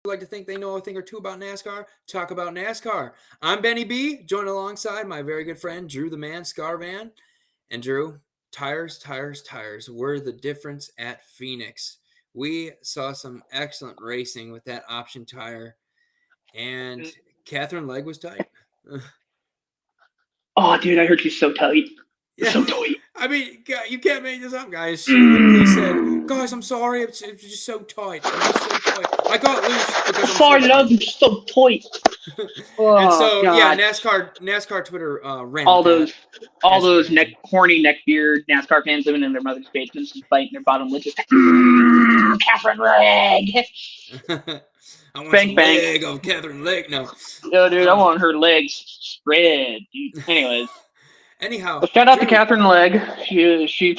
like to think they know a thing or two about NASCAR, talk about NASCAR. I'm Benny B, joined alongside my very good friend Drew the Man Scarvan. And Drew, tires were the difference at Phoenix. We saw some excellent racing with that option tire, and Catherine Legg was tight. Oh, dude, I heard she's so tight. Yeah. So tight. I mean, you can't make this up, guys. She literally said, "Guys, I'm sorry. It's just so tight. I'm just so tight. I got loose because I'm Sorry, so that was tight." so tight. And Oh so, yeah, God. NASCAR Twitter ran All with that, all as you those imagine. horny neckbeard NASCAR fans living in their mother's basements and biting their bottom lip. Catherine Legg. I want Spank some bank. leg of Catherine Legg. No. Yo, dude, I want her legs spread, dude. Anyways, Anyhow, shout out to Drew. Catherine Legg. She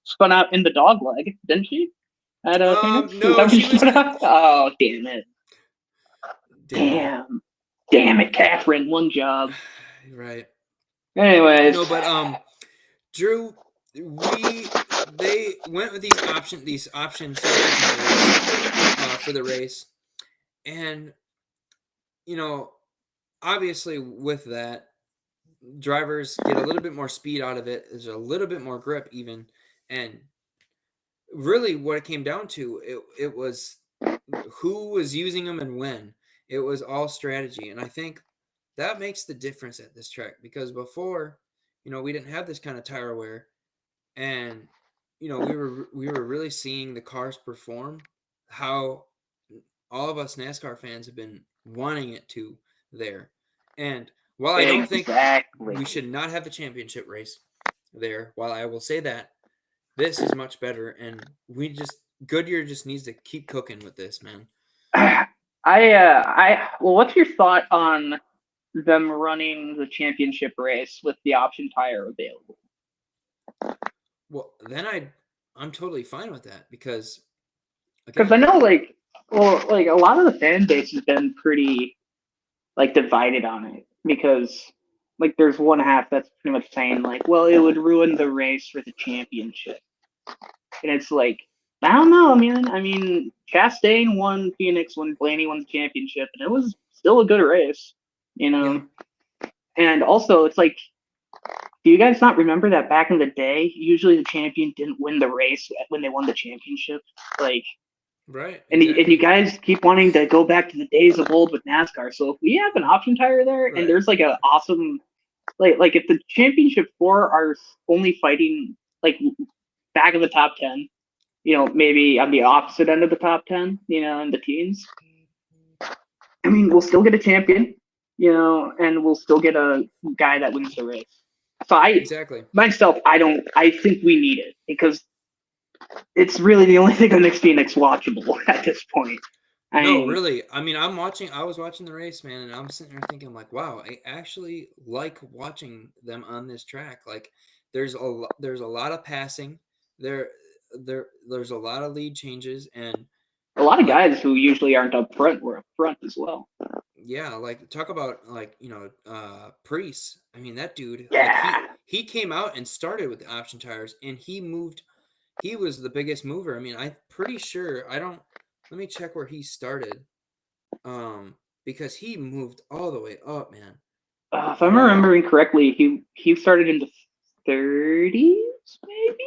spun out in the dog leg, didn't she? At Phoenix? Was that No, when she she was. spun out? Oh, damn it. Damn it. Damn it, Catherine. One job. Right. Anyways. No, but Drew, they went with these option tires for the race, and obviously with that, drivers get a little bit more speed out of it. There's a little bit more grip even, and really what it came down to, it was who was using them and when. It was all strategy, and I think that makes the difference at this track because before, we didn't have this kind of tire wear, and we were really seeing the cars perform how all of us NASCAR fans have been wanting it to there. And while I don't think Exactly. we should not have the championship race there, while I will say that this is much better, and Goodyear just needs to keep cooking with this, man. Well, what's your thought on them running the championship race with the option tire available? Well, then I'm totally fine with that because Because I again, know, like a lot of the fan base has been pretty divided on it because there's one half that's pretty much saying well, it would ruin the race for the championship, and it's like I don't know. I mean, Chastain won Phoenix when Blaney won the championship, and it was still a good race, you yeah, know. And also, it's like, do you guys not remember that back in the day, usually the champion didn't win the race when they won the championship? right, And you exactly, guys keep wanting to go back to the days of old with NASCAR. So if we have an option tire there, and right, there's an awesome if the championship four are only fighting back of the top 10, maybe on the opposite end of the top 10, in the teens. I mean, we'll still get a champion, and we'll still get a guy that wins the race. So exactly. myself, I think we need it because it's really the only thing that makes Phoenix watchable at this point. I No, mean, really. I mean, I was watching the race, man, and I'm sitting there thinking, like, wow, I actually like watching them on this track. Like, there's a lot of passing. There, there's a lot of lead changes, and a lot of like, guys who usually aren't up front were up front as well. yeah, like talk about like Priest. I mean, that dude, like Yeah. he came out and started with the option tires, and he moved. He was the biggest mover. I mean, I'm pretty sure. I don't. Let me check where he started. Because he moved all the way up, man. If I'm remembering correctly, he started in the 30s, maybe.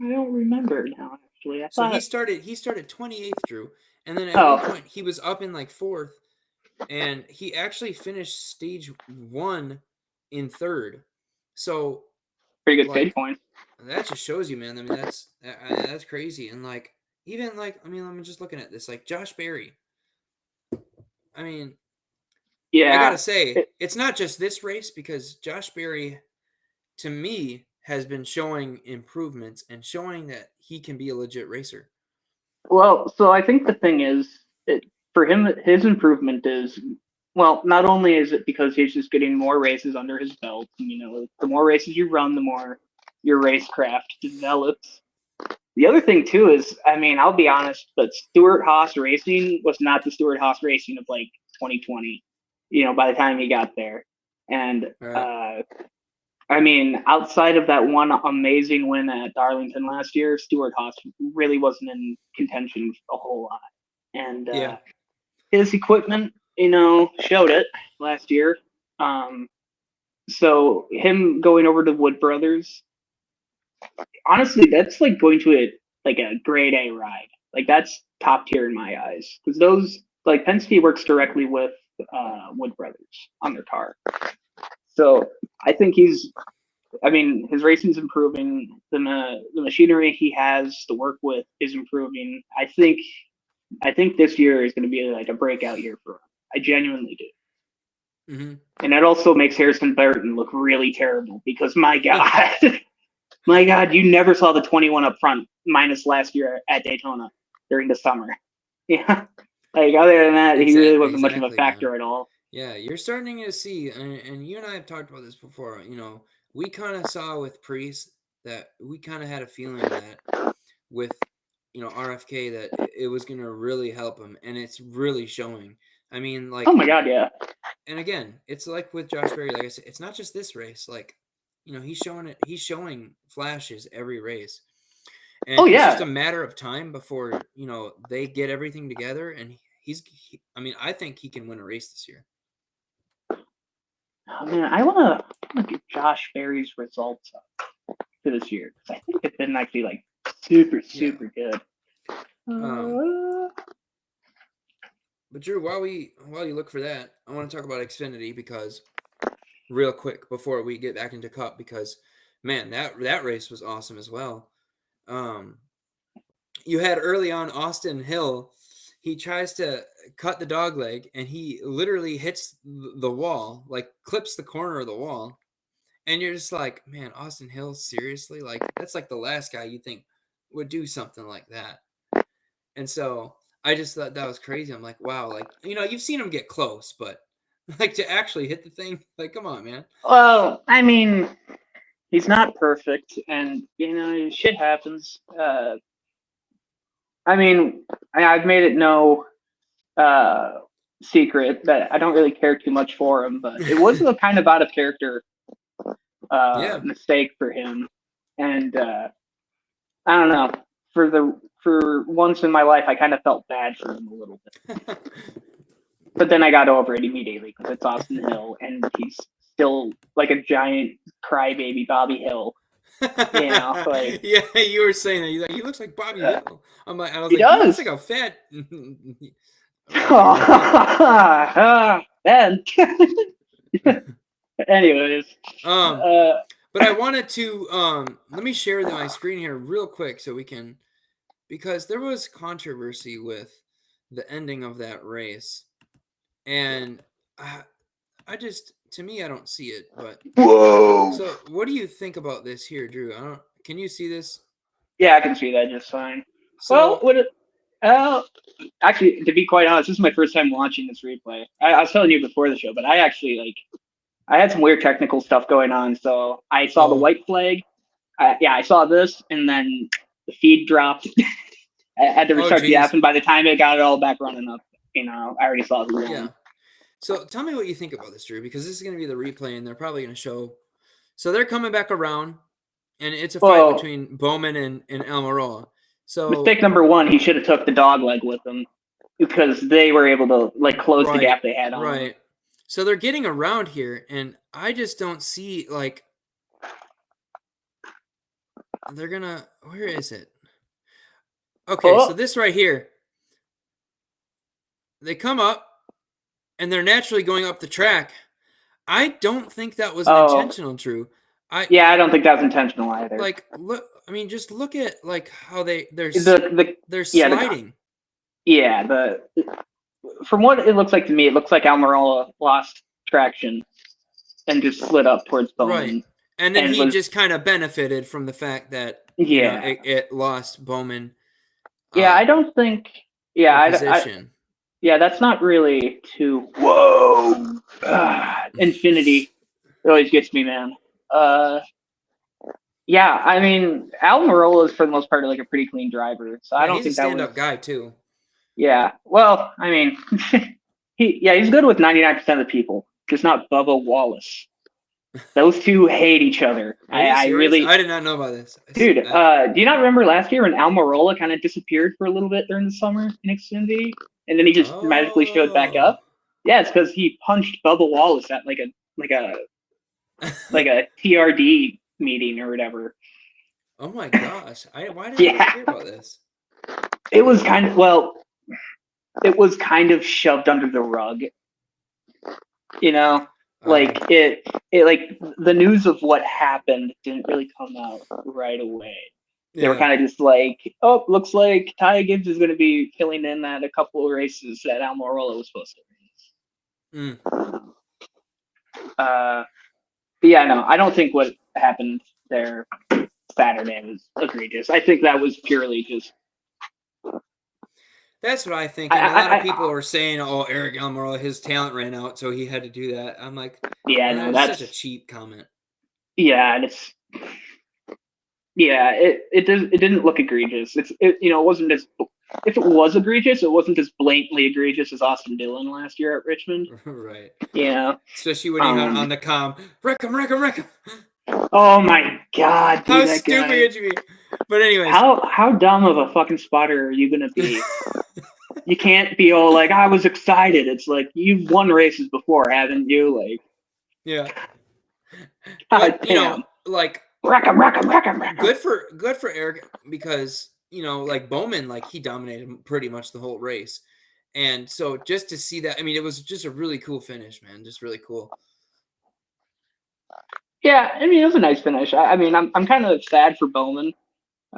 I don't remember now. Actually, I So thought. he started 28th, Drew, and then at one Oh, point he was up in like fourth, and he actually finished stage one in third. So pretty good stage like point. that just shows you, man. I mean that's crazy, and like even like I mean I'm just looking at this like Josh Berry. I mean I Yeah. gotta say it's not just this race because Josh Berry to me has been showing improvements and showing that he can be a legit racer. Well, so I think the thing is, for him, his improvement is, well, not only is it because he's just getting more races under his belt, and, the more races you run, the more your racecraft develops. The other thing too is, I mean, I'll be honest, but Stewart Haas Racing was not the Stewart Haas Racing of 2020. By the time he got there, and All right. I mean, outside of that one amazing win at Darlington last year, Stewart Haas really wasn't in contention a whole lot. and Yeah. his equipment, showed it last year. So him going over to Wood Brothers, honestly, that's like going to a grade A ride. Like that's top tier in my eyes because those like Penske works directly with Wood Brothers on their car. So I think his racing's improving. The machinery he has to work with is improving. I think this year is going to be like a breakout year for him. I genuinely do. Mm-hmm. And that also makes Harrison Burton look really terrible because my God, my God, you never saw the 21 up front minus last year at Daytona during the summer. Yeah. Like other than that, he really wasn't much of a factor man. at all. Yeah, you're starting to see, and you and I have talked about this before. We kind of saw with Priest that we kind of had a feeling that with RFK that it was going to really help him, and it's really showing. I mean, like, oh my God, yeah. And again, it's like with Josh Berry. Like I said, it's not just this race. Like, he's showing it. He's showing flashes every race, and it's just a matter of time before they get everything together. And I think he can win a race this year. Oh, man, I want to get Josh Berry's results up for this year because I think it's been actually like super good. But Drew, while you look for that, I want to talk about Xfinity because real quick before we get back into Cup because man, that race was awesome as well. You had early on Austin Hill. He tries to cut the dog leg and he literally hits the wall, like clips the corner of the wall. And you're just like, man, Austin Hill, seriously? Like, that's like the last guy you think would do something like that. And so I just thought that was crazy. I'm like, wow, like, you've seen him get close, but like to actually hit the thing, like, come on, man. Well, I mean, he's not perfect, and shit happens. I've made it no secret that I don't really care too much for him, but it was a kind of out of character mistake for him, and I don't know. For once in my life, I kind of felt bad for him a little bit, but then I got over it immediately because it's Austin Hill, and he's still like a giant crybaby Bobby Hill. Like, yeah, you were saying that. He looks like Bobby Hill. I was he like, does. He looks like a fat. Ben. Anyways, but I wanted to let me share my screen here real quick so we can, because there was controversy with the ending of that race, and to me, I don't see it. But whoa. So, what do you think about this here, Drew? Can you see this? Yeah, I can see that just fine. So, actually, to be quite honest, this is my first time watching this replay. I was telling you before the show, but I actually I had some weird technical stuff going on, so I saw the white flag. I saw this, and then the feed dropped. I had to restart the app, and by the time it got it all back running up, I already saw who won. Yeah. So tell me what you think about this, Drew, because this is going to be the replay, and they're probably going to show. So they're coming back around, and it's a fight between Bowman and Almirola. So mistake number one, he should have took the dog leg with him because they were able to close the gap they had on. Right. So they're getting around here, and I just don't see they're gonna. Where is it? Okay, so this right here. They come up, and they're naturally going up the track. I don't think that was intentional, Drew. I don't think that was intentional either. Like, look, just look at how they're sliding. From what it looks like to me, it looks like Almirola lost traction and just slid up towards Bowman. Right, and then he just kind of benefited from the fact that it lost Bowman. I don't think. Position. That's not really too. Whoa, Infinity always gets me, man. Almirola is for the most part a pretty clean driver, so I don't think he's a stand-up guy too. Yeah, well, he's good with 99% of the people, just not Bubba Wallace. Those two hate each other. Are you I serious? really, I did not know about this. dude. Do you not remember last year when Almirola kind of disappeared for a little bit during the summer in Xfinity, and then he just magically showed back Oh. up? Yeah, it's because he punched Bubba Wallace at like a like a TRD meeting or whatever. Oh my gosh! Why did I not Yeah, hear about this? it was kind of it was kind of shoved under the rug, you know. Oh, Like it like the news of what happened didn't really come out right away. They were yeah. kind of just like, oh, looks like Ty Gibbs is going to be killing in at a couple of races that Almirola was supposed Mm. to race. But yeah, no, I don't think what happened there Saturday was egregious. I think that was purely just. That's what I think. I, And a lot I, of I people were saying, "Oh, Eric Almirola, his talent ran out, so he had to do that." I'm like, yeah, that no, is that's such a cheap comment. yeah, and it's yeah, it didn't look egregious. It wasn't as if it was egregious, it wasn't as blatantly egregious as Austin Dillon last year at Richmond. Right. Yeah. Especially when he had Um. on the comm, wreck him, wreck him, wreck him. Oh my god, How dude, that stupid guy. could you be? But anyways, How dumb of a fucking spotter are you gonna be? You can't be all like, I was excited. It's like you've won races before, haven't you? Like, yeah. god But damn. like Wreck him, wreck him, wreck him, wreck him. good for Eric because like Bowman, like he dominated pretty much the whole race, and so just to see that, I mean, it was just a really cool finish, man, just really cool. Yeah, I mean it was a nice finish. I mean I'm kind of sad for Bowman.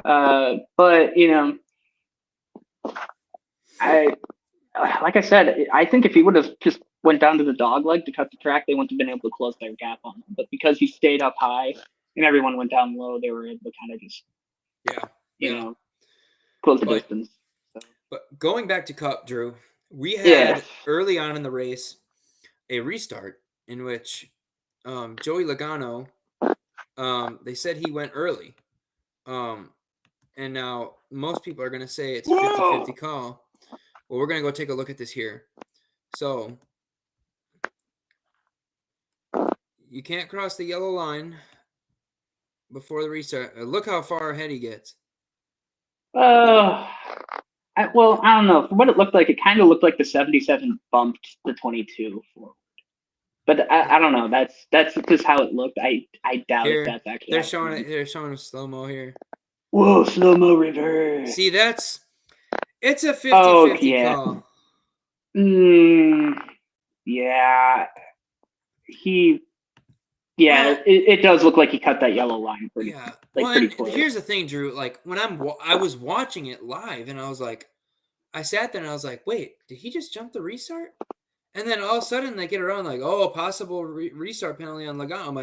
But I like I said, I think if he would have just went down to the dog leg to cut the track, they wouldn't have been able to close their gap on him. But because he stayed up high and everyone went down low, they were able to kind of just Yeah, you yeah. know close the But distance. So, but going back to Cup, Drew, we yeah. had early on in the race a restart in which Joey Logano, they said he went early. Um, and now most people are going to say it's 50-50 Whoa. call. Well, we're going to go take a look at this here. So you can't cross the yellow line before the restart. Look how far ahead he gets. Uh, well, I don't know. From what it looked like, it kind of looked like the 77 bumped the 22 forward. But I don't know. That's just how it looked. I doubt if Here, that's actually they're how it showing went. it. They're showing a slow mo here. Whoa, slow mo reverse. See, it's a Oh 50-50 yeah. call. Yeah. He. Yeah, Well, it does look like he cut that yellow line yeah. Well, pretty and close. here's the thing, Drew. Like when I was watching it live, and I was like, I sat there and I was like, wait, did he just jump the restart? And then all of a sudden they get around like, oh, possible restart penalty on Logano. I'm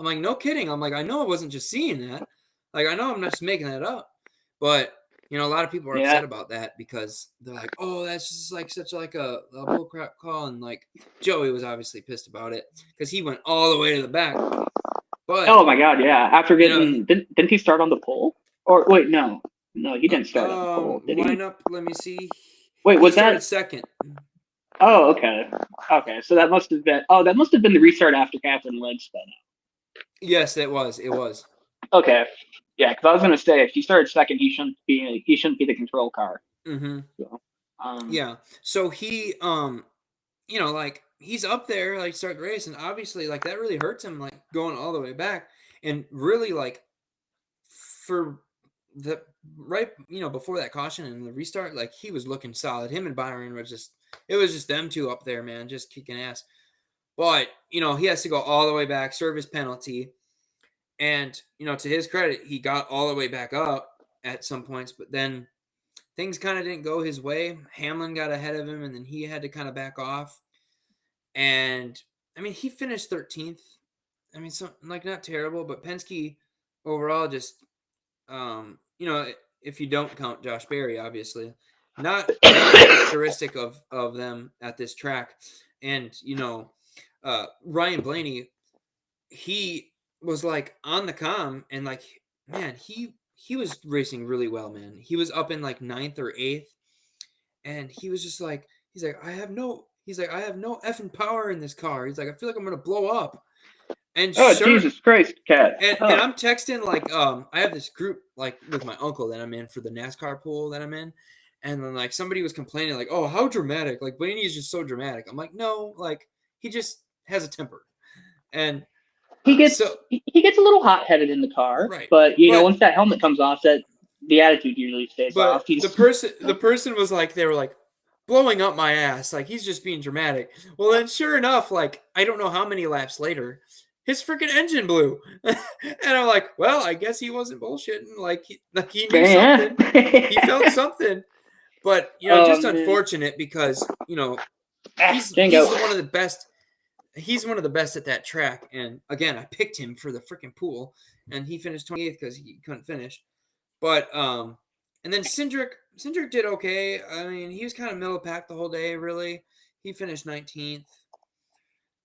like, no kidding. I'm like, I know I wasn't just seeing that. Like, I know I'm not just making that up. But a lot of people are Yeah. upset about that because they're like, oh, that's just like such like a bullcrap call. And like Joey was obviously pissed about it because he went all the way to the back. But Oh my God, yeah. After you know, getting didn't he start on the pole? Or wait, no, he didn't start on the pole, did he? lineup. Let me see. Wait, He was started that? second. Oh, okay, okay. So that must have been. Oh, that must have been the restart after Catherine Leg spun Yes, it was. It was. out. Okay, yeah, because I was gonna say if he started second, he shouldn't be the control car. Mm-hmm. So, Yeah. So he, like he's up there, like start the race, and obviously, like that really hurts him, like going all the way back, and really, like for the right, before that caution and the restart, like he was looking solid. Him and Byron was it was just them two up there, man, just kicking ass. But he has to go all the way back, serve his penalty, and to his credit, he got all the way back up at some points, but then things kind of didn't go his way. Hamlin got ahead of him, and then he had to kind of back off. And I mean, he finished 13th. I mean, so like not terrible, but Penske overall just, if you don't count Josh Berry, obviously, not characteristic of them at this track. And Ryan Blaney, he was like on the comm, and like man, he was racing really well, man. He was up in like ninth or eighth, and he was just like, I have no effing power in this car. He's like, I feel like I'm gonna blow up. And Oh, sure, Jesus Christ, cat. and I'm texting like I have this group like with my uncle that I'm in for the NASCAR pool that I'm in, and then like somebody was complaining like, oh, how dramatic, like Blaney is just so dramatic. I'm like, no, like he just has a temper, and he so gets a little hot headed in the car, right, but you know, once that helmet comes off, that the attitude usually stays off. the person was like, they were like blowing up my ass, like he's just being dramatic. Well, then sure enough, like I don't know how many laps later, his freaking engine blew, and I'm like, well, I guess he wasn't bullshitting. Like he knew something, he felt something, but you know, just unfortunate because you know he's one of the best. He's one of the best at that track, and again, I picked him for the freaking pool, and he finished 28th because he couldn't finish. But and then Cindric did okay. I mean, he was kind of middle pack the whole day. Really, he finished 19th.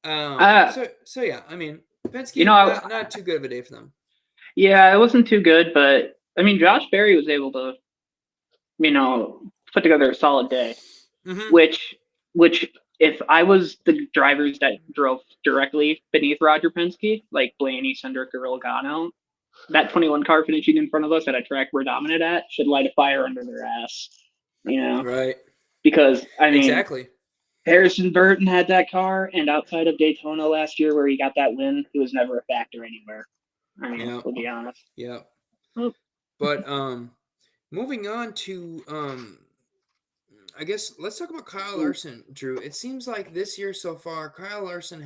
So yeah, I mean, Penske, you know, not too good of a day for them. Yeah, it wasn't too good, but I mean, Josh Berry was able to, you know, put together a solid day. Mm-hmm. Which, if I was the drivers that drove directly beneath Roger Penske, like Blaney, Cindric, or Logano, that 21 car finishing in front of us at a track we're dominant at should light a fire under their ass, you know? Right. Because, I mean, exactly. Harrison Burton had that car, and outside of Daytona last year where he got that win, he was never a factor anywhere. I mean, we'll be honest. Yeah. But moving on to I guess let's talk about Kyle Larson, Drew. It seems like this year so far, Kyle Larson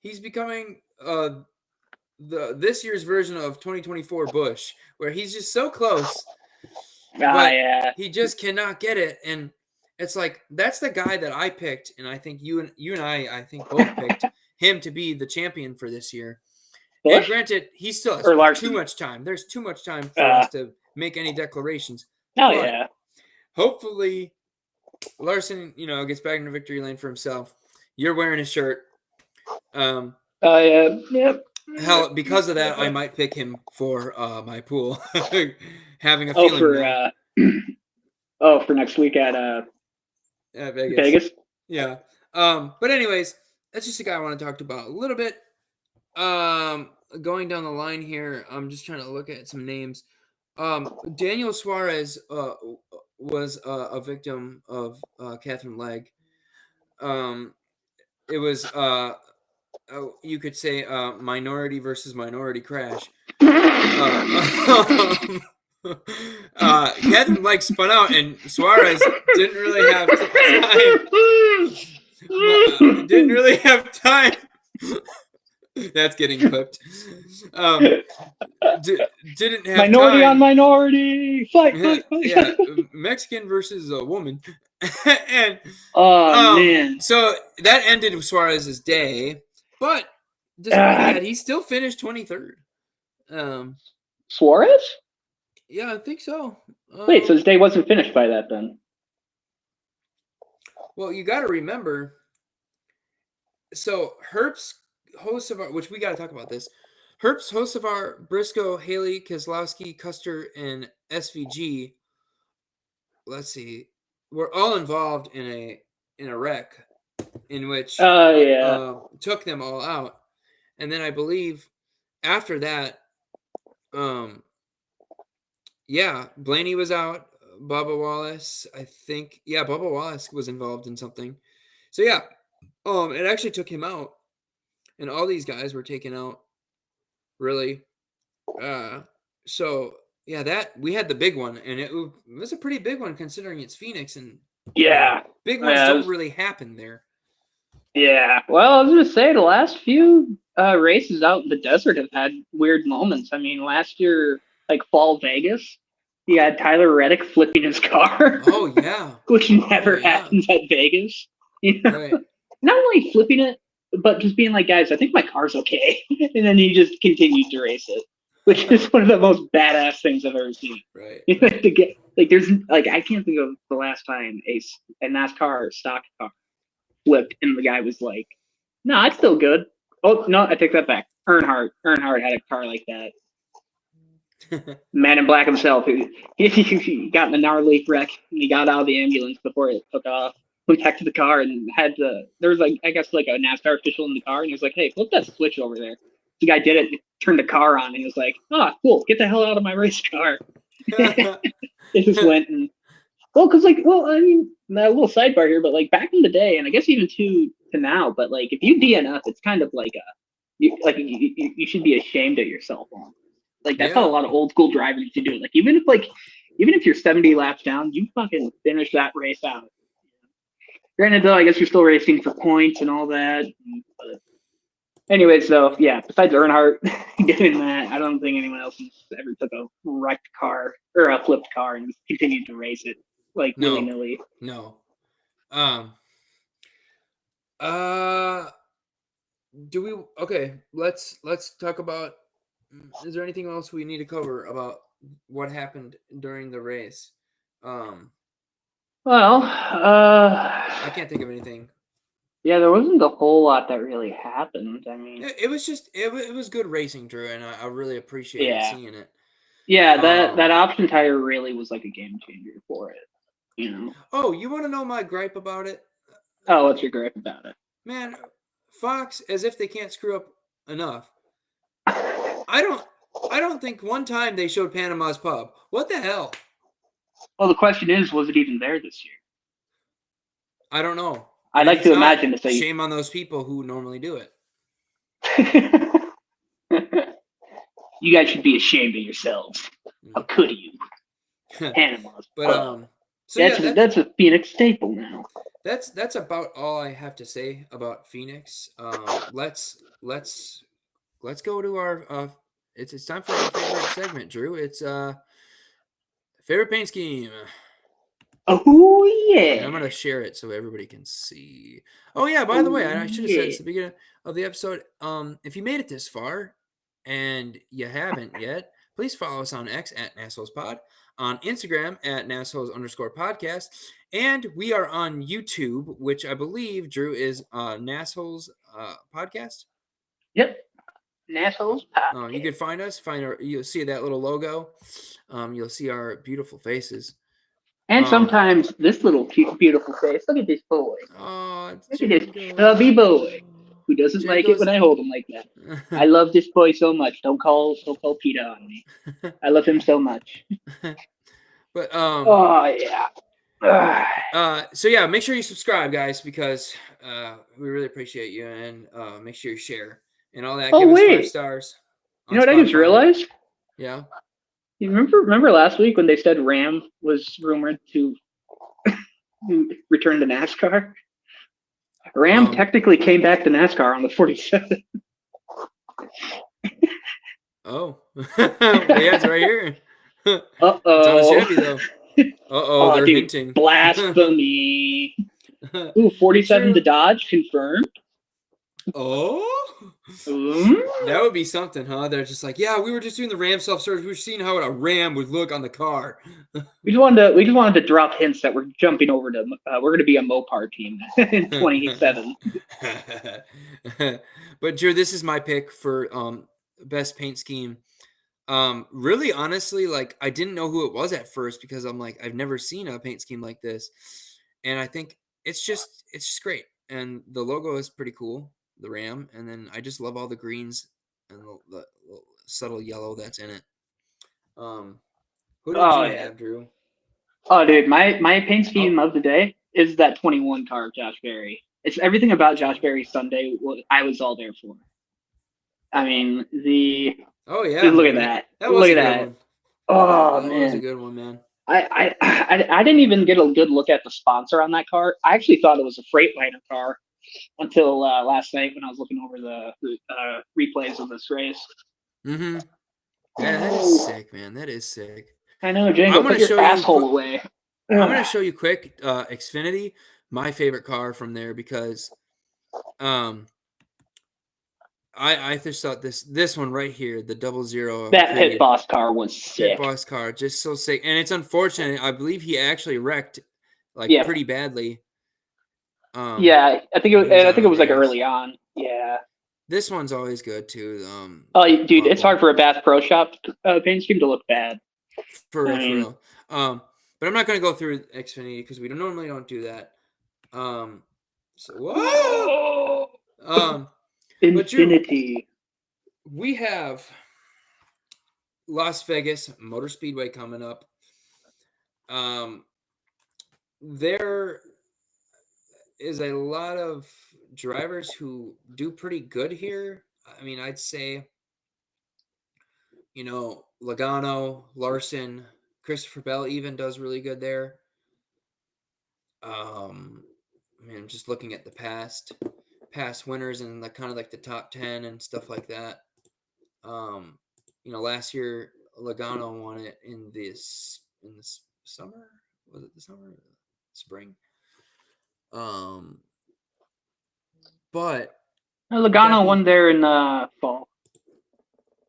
he's becoming this year's version of 2024 Busch, where he's just so close, but he just cannot get it. And it's like that's the guy that I picked, and I think you and I think both picked him to be the champion for this year. Busch? And granted, he still has too much time. There's too much time for us to make any declarations. Hopefully, Larson, you know, gets back into victory lane for himself. You're wearing his shirt. Yep. Hell, because of that, I might pick him for my pool. Having a feeling. For next week at Vegas. Yeah. But anyways, that's just a guy I want to talk about a little bit. Going down the line here, I'm just trying to look at some names. Daniel Suarez was a victim of Catherine Legg. It was you could say minority versus minority crash. Catherine Legg spun out, and Suarez didn't really have time. Didn't really have time. That's getting clipped. Didn't have minority time. On minority. Fight. Yeah, Mexican versus a woman. And man. So that ended Suarez's day, but despite that, he still finished 23rd. Suarez? Yeah, I think so. Wait, so his day wasn't finished by that then? Well, you got to remember. So Herbst, host of our, which we got to talk about this. Herbst, host of our Briscoe, Haley, Keselowski, Custer, and SVG. Let's see. We're all involved in a wreck in which took them all out. And then I believe after that, Blaney was out. Bubba Wallace, I think. Yeah, Bubba Wallace was involved in something. So yeah, it actually took him out. And all these guys were taken out, really. So yeah, that we had the big one, and it was a pretty big one considering it's Phoenix, and big ones don't really happen there. Yeah, well, I was gonna say the last few races out in the desert have had weird moments. I mean, last year, like Fall Vegas, you had Tyler Reddick flipping his car. Oh yeah, which never happens at Vegas. You know? Right. Not only flipping it, but just being like, guys, I think my car's okay, and then he just continued to race it, which is one of the most badass things I've ever seen. Right. To get there's I can't think of the last time a NASCAR stock car flipped and the guy was like, "No, it's still good." Oh no, I take that back. Earnhardt had a car like that. Man in Black himself, he got in a gnarly wreck and he got out of the ambulance before it took off. went back to the car and there was like, I guess like a NASCAR official in the car, and he was like, "Hey, flip that switch over there." The guy did it, turned the car on, and he was like, cool, get the hell out of my race car. It just went and, because I mean, a little sidebar here, but like back in the day, and I guess even to now, but like if you DNF, it's kind of like you should be ashamed of yourself. Like that's how a lot of old school drivers used to do it. Like even if you're 70 laps down, you fucking finish that race out. Granted, though, I guess you're still racing for points and all that. But anyway, so yeah, besides Earnhardt doing that, I don't think anyone else has ever took a wrecked car or a flipped car and continued to race it like willy-nilly. No. Do we? Okay, let's talk about. Is there anything else we need to cover about what happened during the race? I can't think of anything. Yeah, there wasn't a whole lot that really happened. I mean, it was just it was good racing, Drew, and I really appreciated seeing it. Yeah, that option tire really was like a game changer for it. You know. Oh, you want to know my gripe about it? Oh, what's your gripe about it? Man, Fox, as if they can't screw up enough. I don't think one time they showed Panama's Pub. What the hell? Well, the question is, was it even there this year? I don't know. I'd like to imagine to say shame on those people who normally do it. You guys should be ashamed of yourselves. How could you? Panama's Pub. So that's a Phoenix staple now. That's about all I have to say about Phoenix. Let's go to our it's time for our favorite segment, Drew. It's favorite paint scheme. Oh yeah. And I'm gonna share it so everybody can see. Oh yeah, by the way, I should have said this at the beginning of the episode. If you made it this far and you haven't yet, please follow us on X at NASHoles on Instagram at NASHoles_podcast, and we are on YouTube, which I believe, Drew, is NASHoles podcast. Yep. NASHoles podcast. You can find us. You'll see that little logo. You'll see our beautiful faces. And sometimes this little cute, beautiful face. Look at this boy. Oh, look at this chubby boy who doesn't like it when I hold him like that. I love this boy so much. Don't call PETA on me. I love him so much. But oh yeah. So yeah, make sure you subscribe, guys, because we really appreciate you, and make sure you share and all that. Give us 5 stars. You know what I just realized? Yeah. You remember last week when they said Ram was rumored to return to NASCAR? Ram technically came back to NASCAR on the 47. Oh. Yeah, it's right here. Uh-oh. It's on the Chevy, though. Uh-oh, they're dude, hinting. Blasphemy. Ooh, 47 to Dodge, confirmed. Oh, that would be something, huh? They're just like, yeah, we were just doing the Ram self-service. We were seeing how a Ram would look on the car. we just wanted to drop hints that we're jumping over to. We're going to be a Mopar team in 27. But Drew, this is my pick for best paint scheme. Really, honestly, like I didn't know who it was at first because I'm like, I've never seen a paint scheme like this, and I think it's just great, and the logo is pretty cool. The Ram, and then I just love all the greens and the subtle yellow that's in it. Who did you have, Drew? Oh, dude, my paint scheme of the day is that 21 car of Josh Berry. It's everything about Josh Berry's Sunday. I was all there for. I mean, dude, look at that. Look at that. Oh man, that was a good one, man. I didn't even get a good look at the sponsor on that car. I actually thought it was a Freightliner car until last night when I was looking over the replays of this race. Mm-hmm. Yeah, that is sick, man. That is sick. I know, Django. Put your asshole away. I'm gonna show you quick Xfinity, my favorite car from there, because I just thought this one right here, the 00. That Pit Boss car was sick. Pit Boss car, just so sick, and it's unfortunate. I believe he actually wrecked pretty badly. Yeah, I think it was like early on. Yeah. This one's always good too. Dude, it's hard for a Bass Pro Shop paint scheme to look bad. For real. But I'm not gonna go through Xfinity because we normally don't do that. So whoa! But Drew, Infinity. we have Las Vegas Motor Speedway coming up. There is a lot of drivers who do pretty good here. I mean, I'd say, Logano, Larson, Christopher Bell even does really good there. I mean, just looking at the past winners and kind of like the top 10 and stuff like that. Last year Logano won it in this summer. Was it the summer? Spring? But Logano won there in the fall.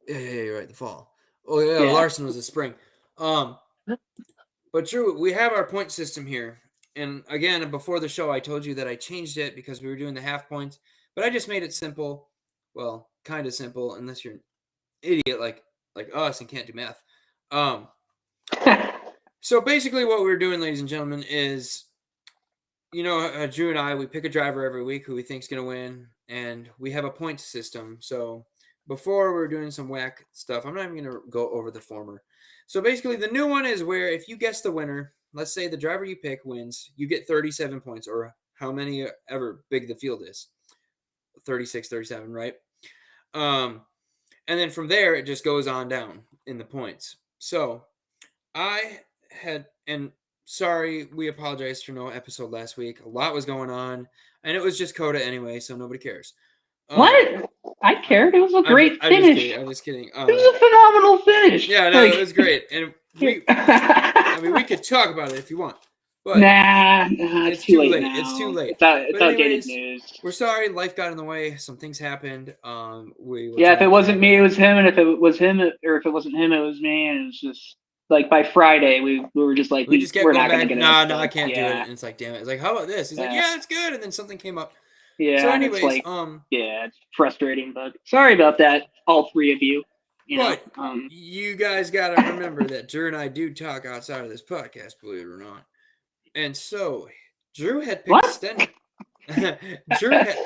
Yeah, you're right. The fall. Oh yeah, Yeah. Larson was the spring. But Drew, we have our point system here, and again, before the show, I told you that I changed it because we were doing the half points, but I just made it simple. Well, kind of simple, unless you're an idiot like us and can't do math. So basically, what we're doing, ladies and gentlemen, is Drew and I, we pick a driver every week who we think is going to win, and we have a point system. So before we're doing some whack stuff, I'm not even going to go over the former. So basically, the new one is where if you guess the winner, let's say the driver you pick wins, you get 37 points, or how many ever big the field is, 36, 37, right? And then from there, it just goes on down in the points. So I had, and sorry, we apologize for no episode last week. A lot was going on, and it was just Coda anyway, so nobody cares. What? I cared. It was a great finish. I'm just kidding. It was a phenomenal finish. Yeah, no, it was great, and I mean, we could talk about it if you want, but nah, it's too late now. It's too late. It's outdated news. We're sorry. Life got in the way. Some things happened. If it wasn't me, it was him, and if it was him, or if it wasn't him, it was me, and it's just. Like by Friday, we were just like we just kept going back. No, I can't do it. And it's like, damn it. It's like, how about this? He's like, yeah, it's good. And then something came up. Yeah. So, anyways, it's it's frustrating, but sorry about that, all three of you. You guys got to remember that Drew and I do talk outside of this podcast, believe it or not. And so, Drew had picked Sten. I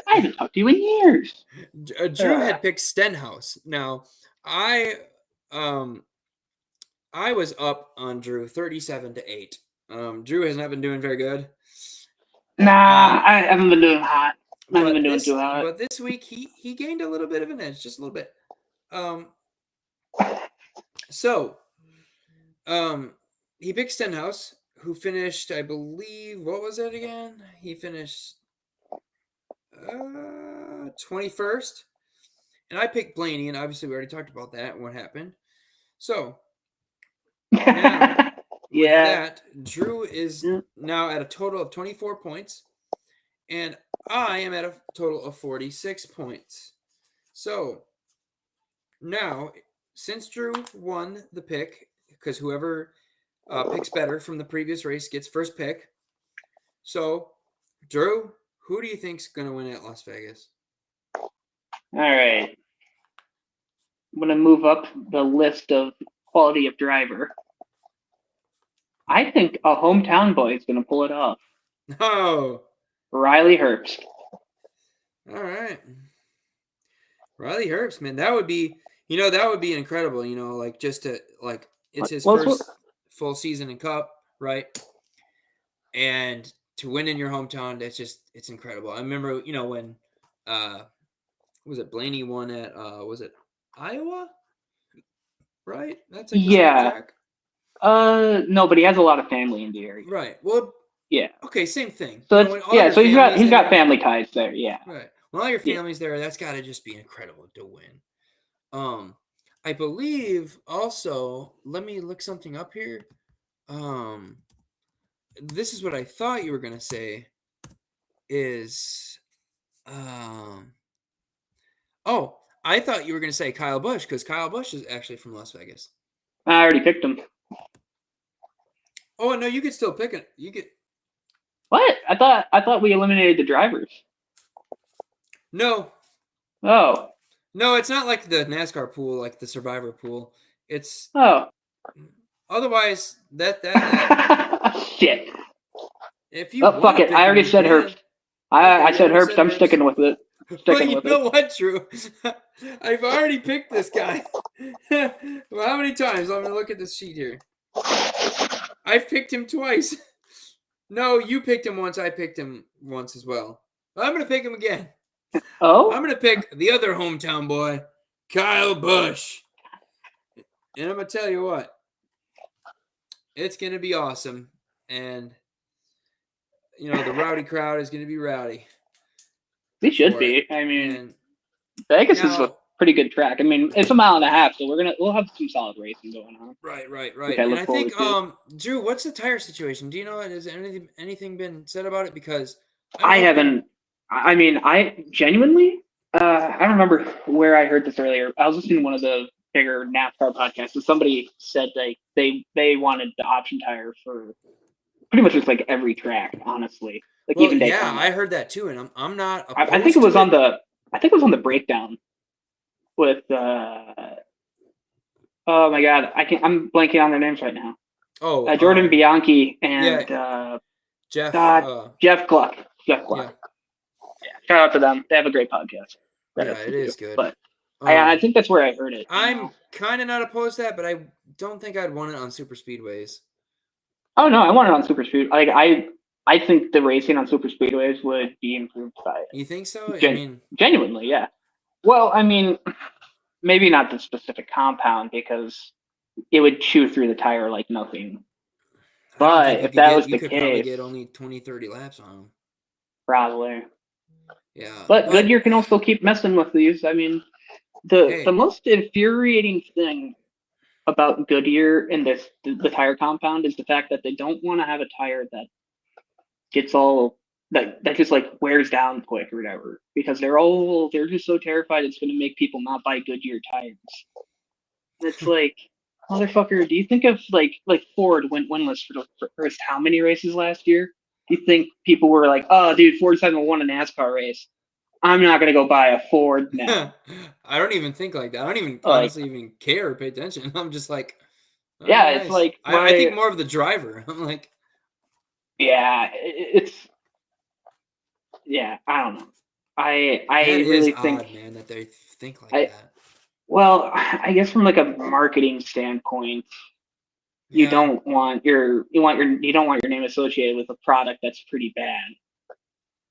haven't talked to you in years. Drew had picked Stenhouse. Now, I was up on Drew 37-8. Drew has not been doing very good. Nah, I haven't been doing hot. I haven't been doing too hot. But this week he gained a little bit of an edge, just a little bit. He picked Stenhouse, who finished, I believe, what was it again? He finished 21st. And I picked Blaney, and obviously we already talked about that and what happened. So now, with that, Drew is now at a total of 24 points, and I am at a total of 46 points. So now, since Drew won the pick, because whoever picks better from the previous race gets first pick. So, Drew, who do you think's going to win at Las Vegas? All right. I'm going to move up the list of quality of driver. I think a hometown boy is going to pull it off. Oh. Riley Herbst. All right. Riley Herbst, man, that would be incredible, just to, it's his first full season in Cup, right? And to win in your hometown, it's incredible. I remember, when, was it Blaney won at, was it Iowa? Right? That's like the track. No, but he has a lot of family in the area. Right. Well, yeah. Okay, same thing. So so he's got family ties there. Yeah. Right. When all your family's there, that's got to just be incredible to win. I believe also. Let me look something up here. This is what I thought you were gonna say. Is Oh, I thought you were gonna say Kyle Busch because Kyle Busch is actually from Las Vegas. I already picked him. Oh no, you could still pick it. You could. What? I thought we eliminated the drivers. No. Oh. No, it's not like the NASCAR pool, like the Survivor pool. It's otherwise that shit. If you Oh, want fuck to it. pick I him, already you said can. Herbst. I Okay, you said already Herbst. said I'm Herbst. sticking with it. Well, Sticking you with it. know what, Drew? I've already picked this guy. Well, how many times? I'm gonna look at this sheet here. I've picked him twice. No, you picked him once. I picked him once as well. I'm gonna pick him again. I'm Oh? gonna pick the other hometown boy, Kyle Busch. And I'm gonna tell you what, it's gonna be awesome. And the rowdy crowd is gonna be rowdy We should for it. be. I mean, And Vegas is a now, pretty good track. I mean, it's a mile and a half, so we'll have some solid racing going on, which right. I And look I forward think, to. Drew, what's the tire situation? Do you know? Has anything been said about it? Because I'm I hoping. haven't. I mean, I genuinely. I don't remember where I heard this earlier. I was listening to one of the bigger NASCAR podcasts, and somebody said they wanted the option tire for pretty much just like every track, honestly, like Well, even yeah, Daytona. I heard that too, and I'm not I think it opposed was to on it. the. I think it was on the breakdown with. Oh my god, I'm blanking on their names right now. Oh, Jordan Bianchi yeah, and Jeff. Jeff Gluck. Jeff Yeah, Gluck. Yeah, shout out to them. They have a great podcast that I yeah, listen it to. is good. But I think that's where I heard it. I'm kind of not opposed to that, but I don't think I'd want it on super speedways. Oh no, I want it on super speed. Like I think the racing on super speedways would be improved by it. You think so? I mean, Genuinely, yeah. Well, I mean, maybe not the specific compound because it would chew through the tire like nothing. I don't But think you if could that get. was You the could probably case, get only 20, 30 laps on them. probably. Yeah, But but Goodyear can also keep messing with these. I mean, the hey, most infuriating thing about Goodyear and the tire compound is the fact that they don't want to have a tire that gets all that just like wears down quick or whatever because they're just so terrified it's going to make people not buy Goodyear tires. It's like, motherfucker, do you think if like Ford went winless for the first how many races last year? Do you think people were like, oh dude, Ford's hasn't won a NASCAR race, I'm not gonna go buy a Ford now? I don't even think like that. I don't even Like, honestly even care or pay attention. I'm just like, all right, yeah, it's nice. like I think why? more of the driver. I'm like, Yeah, it's yeah. I don't know. that I is really think odd, man, that they think like I that. well, I guess from like a marketing standpoint, Yeah, you don't want your name associated with a product that's pretty bad.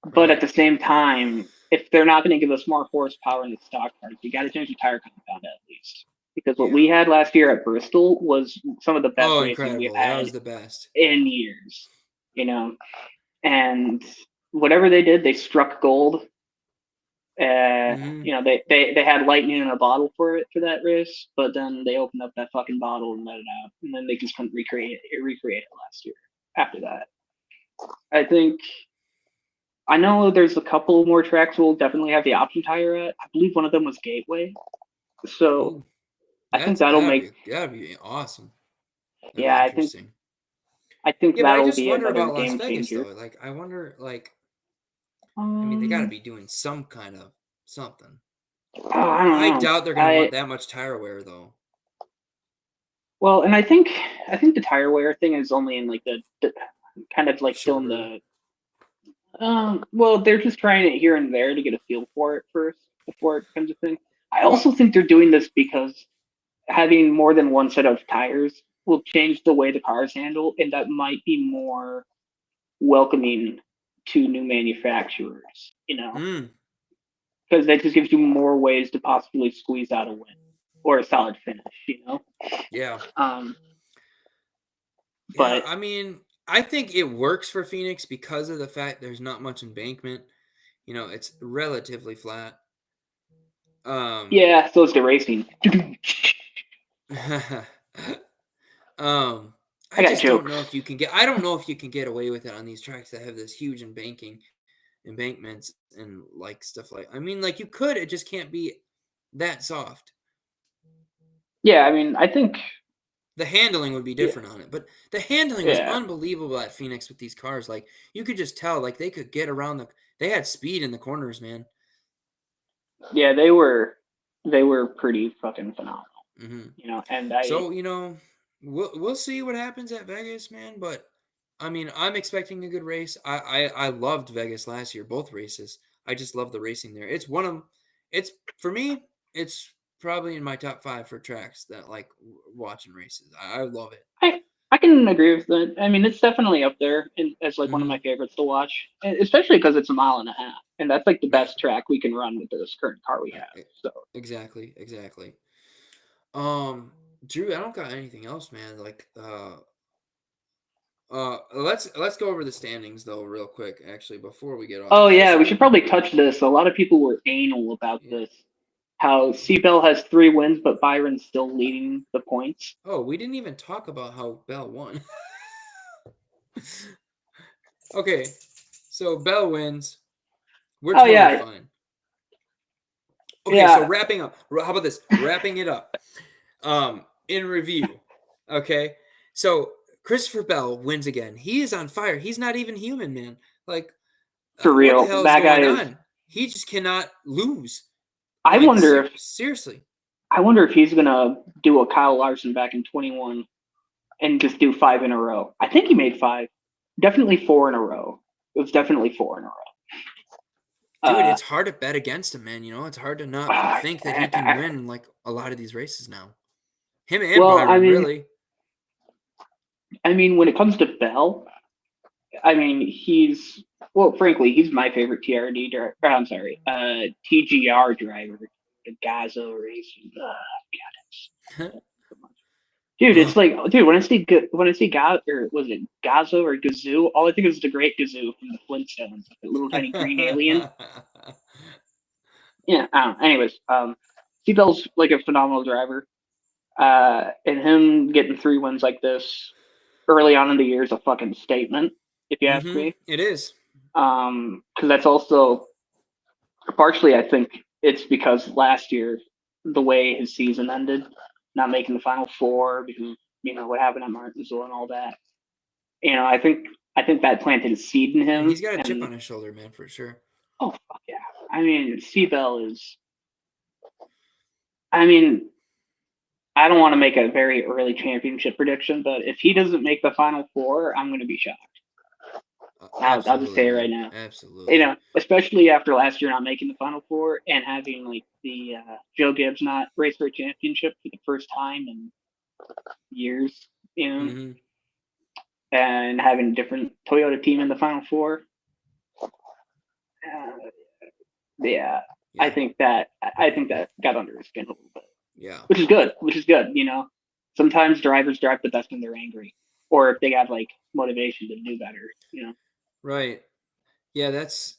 But at right. the same time, if they're not going to give us more horsepower in the stock cars, you got to change the tire compound at least. Because what we Yeah. had last year at Bristol was some of the best Oh, racing we've incredible. That had was the best. in years, you know. And whatever they did, they struck gold. Hmm. They had lightning in a bottle for that race, but then they opened up that fucking bottle and let it out, and then they just couldn't recreate it last year. After that, I think I know there's a couple more tracks we'll definitely have the option tire at. I believe one of them was Gateway, so Oh, I think that'd be awesome. That'd be yeah, interesting. I think Yeah, but I that'll just be wonder another about Las game Vegas though. changer. Like, I wonder, like, I mean, they got to Um, be doing some kind of something. I don't I know. doubt they're gonna want that much tire wear though. Well, and I think the tire wear thing is only in like the kind of like still in Shorter. the well, they're just trying it here and there to get a feel for it first before it becomes a thing. I also Well, think they're doing this because having more than one set of tires will change the way the cars handle, and that might be more welcoming to new manufacturers, mm, because that just gives you more ways to possibly squeeze out a win or a solid finish. yeah. Um, Yeah, but I mean, I think it works for Phoenix because of the fact there's not much embankment. It's relatively flat. Um, yeah, so is the racing. um, I I got just don't jokes. know if you can get. I don't know if you can get away with it on these tracks that have this huge embankments and like stuff like. I mean, like you could. It just can't be that soft. Yeah, I mean, I think The handling would be yeah, different on it, but the handling was yeah, unbelievable at Phoenix with these cars. Like you could just tell, like they could get around They had speed in the corners, man. yeah. They were pretty fucking phenomenal. Hmm. And I So we'll see what happens at Vegas, man. But I mean, I'm expecting a good race. I loved Vegas last year, both races. I just love the racing there. It's one of it's for me, it's probably in my top 5 for tracks that like watching races. I love it. I can agree with that. I mean, it's definitely up there as like one of my Mhm. favorites to watch, especially because it's a mile and a half, and that's like the Right. best track we can run with this current car we Right. have. So, Exactly, exactly. Um, Drew, I don't got anything else, man. Like, let's go over the standings though, real quick. Actually, before we get off. oh First yeah, we off, should probably touch this. A lot of people were anal about yeah, this. How Seabell has 3 wins, but Byron's still leading the points. oh, we didn't even talk about how Bell won. Okay, so Bell wins. We're Oh totally yeah, fine. Okay, so yeah, wrapping up. How about this? Wrapping it up. In review. Okay, so Christopher Bell wins again. He is on fire. He's not even human, man. Like, for what the real. hell is That guy going is. on? He just cannot lose. I Like, wonder if seriously. I wonder if he's gonna do a Kyle Larson back in 21 and just do 5 in a row. I think he made 5. Definitely 4 in a row. It was definitely 4 in a row. Dude, Uh, it's hard to bet against him, man. You know, it's hard to not I, think that he can I, win like a lot of these races now. Him and well, Byron, really. I mean, when it comes to Bell, I mean, frankly, he's my favorite TRD driver. I'm sorry, TGR driver, the Gazo racing. Dude, it's like, dude, when I see or was it Gazo or Gazoo? All I think is the Great Gazoo from the Flintstones, like the little tiny green alien. Yeah. I don't know. Anyways, Seabell's like a phenomenal driver. And him getting 3 wins like this early on in the year is a fucking statement, if you ask me. It is. Because that's also partially, I think it's because last year the way his season ended, not making the final four because what happened at Martinsville and all that. I think that planted a seed in And he's him. got a chip And on his shoulder, man, for sure. oh fuck yeah, I mean, Seabell is. I mean, I don't want to make a very early championship prediction, but if he doesn't make the final four, I'm going to be shocked. I'll just Absolutely, say it right man. now. Absolutely. Especially after last year not making the final four and having like the Joe Gibbs not race for a championship for the first time in years, hmm and having a different Toyota team in the final four. Uh, yeah, Yeah. I think that got under his skin a little bit, Yeah. which is good. Which is good. Sometimes drivers drive the best when they're angry, or if they have like motivation to do better. Right. Yeah, that's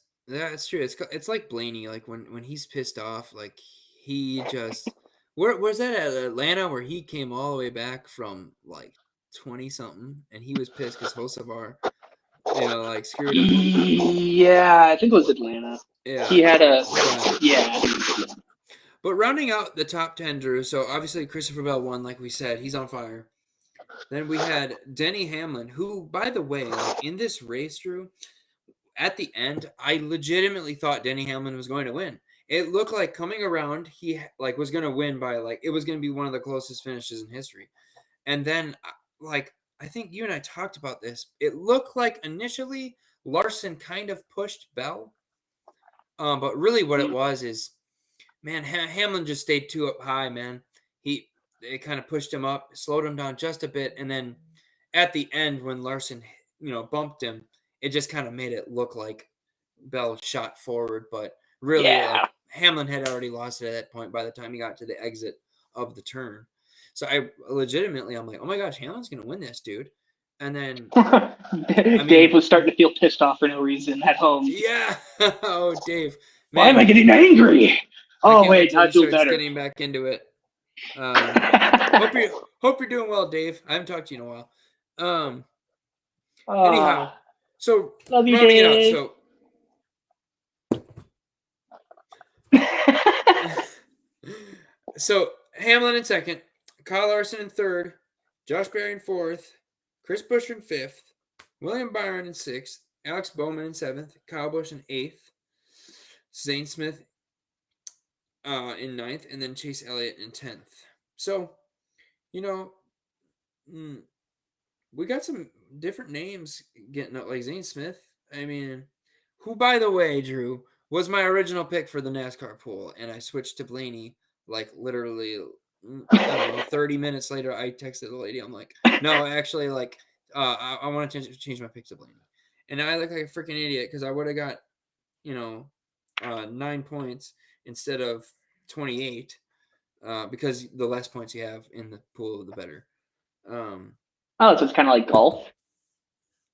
true. It's like Blaney, like when he's pissed off, like he just where was that at Atlanta where he came all the way back from like 20 something and he was pissed because Hocevar, like screwed him. Yeah, I think it was Atlanta. He Yeah. had a But yeah. but rounding out the top 10, Drew, so obviously Christopher Bell won, like we said, he's on fire. Then we had Denny Hamlin, who, by the way, like in this race, Drew, at the end, I legitimately thought Denny Hamlin was going to win. It looked like coming around, he like was going to win by like it was going to be one of the closest finishes in history. And then, like I think you and I talked about this. It looked like initially Larson kind of pushed Bell, but really what it was is, man, Hamlin just stayed too up high, man. It kind of pushed him up, slowed him down just a bit, and then at the end when Larson, bumped him, it just kind of made it look like Bell shot forward, but really, Yeah. like Hamlin had already lost it at that point by the time he got to the exit of the turn. So I'm like, oh my gosh, Hamlin's gonna win this, dude. And then, I Dave mean, was starting to feel pissed off for no reason at home. yeah, oh Dave, Why am man, I getting angry? I Oh can't wait wait, till I he feel starts better. getting back into it. Um, hope you're doing well, Dave. I haven't talked to you in a while. Um, uh, anyhow, so love you, rounding it out, Dave. so so Hamlin in second, Kyle Larson in third, Josh Berry in fourth, Chris Buescher in fifth, William Byron in sixth, Alex Bowman in seventh, Kyle Busch in eighth, Zane Smith in ninth, and then Chase Elliott in 10th. So, you know, mm, we got some different names getting up, like Zane Smith. I mean, who, by the way, Drew, was my original pick for the NASCAR pool, and I switched to Blaney like literally, I don't know, 30 minutes later. I texted the lady. I'm like, no, actually, like, I want to change my pick to Blaney, and I look like a freaking idiot because I would have got, you know, 9 points instead of 28, because the less points you have in the pool, the better. Um, Oh, so it's kind of like golf.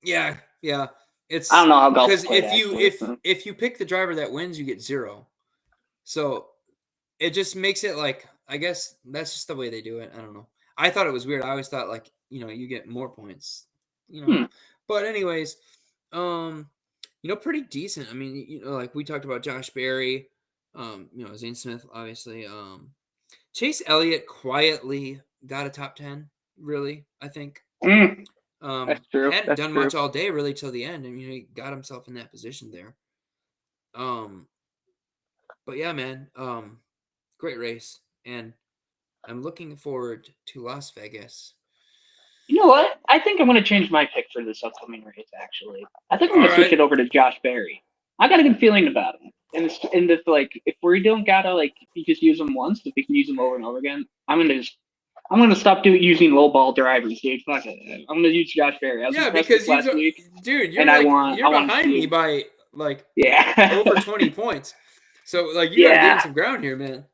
yeah, yeah. I It's don't know how golf's because played actually. if you pick the driver that wins, you get 0. So it just makes it like, I guess that's just the way they do it. I don't know. I thought it was weird. I always thought, like, you get more points. You know. Hmm. But anyways, um, pretty decent. I mean, like we talked about Josh Berry, Zane Smith, obviously. Chase Elliott quietly got a top 10, really, I think. Mm, that's true. Hadn't That's done true. much all day really till the end, and he got himself in that position there. But yeah, man, great race, and I'm looking forward to Las Vegas. You know what? I think I'm going to change my pick for this upcoming race. Actually, I think I'm All going to switch right. it over to Josh Berry. I got a good feeling about him. And if like if we don't gotta like just use him once, if we can use him over and over again, I'm gonna stop using low ball drivers, dude. Fuck it. I'm gonna use Josh Berry. I was Yeah, impressed with because last week, dude, and you're I want to behind me see. by like Yeah, over 20 points. So like you got to gain yeah. some ground here, man.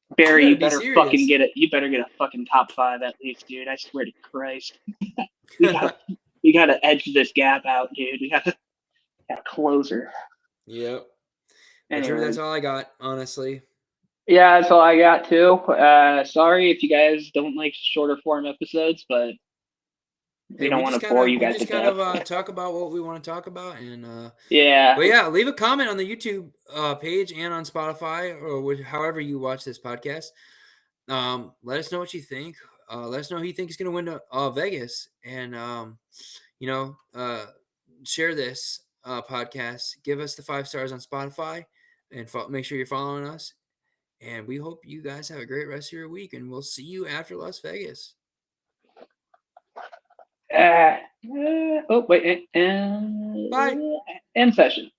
You Barry, got to you be better fucking serious. get it. You better get a fucking top 5 at least, dude. I swear to Christ, we gotta we gotta edge this gap out, dude. We gotta close her. Yep. But Drew, that's Anyways, all I got, honestly. yeah, that's all I got too. Sorry if you guys don't like shorter form episodes, but we Hey, don't want to bore you we guys just to kind death. of talk about what we want to talk about, and Yeah, but yeah, leave a comment on the YouTube page and on Spotify, or however you watch this podcast. Let us know what you think. Let us know who you think is going to win Vegas, and you know, uh, share this podcast. Give us the 5 stars on Spotify, and make sure you're following us. And we hope you guys have a great rest of your week, and we'll see you after Las Vegas. oh wait, Bye. end session.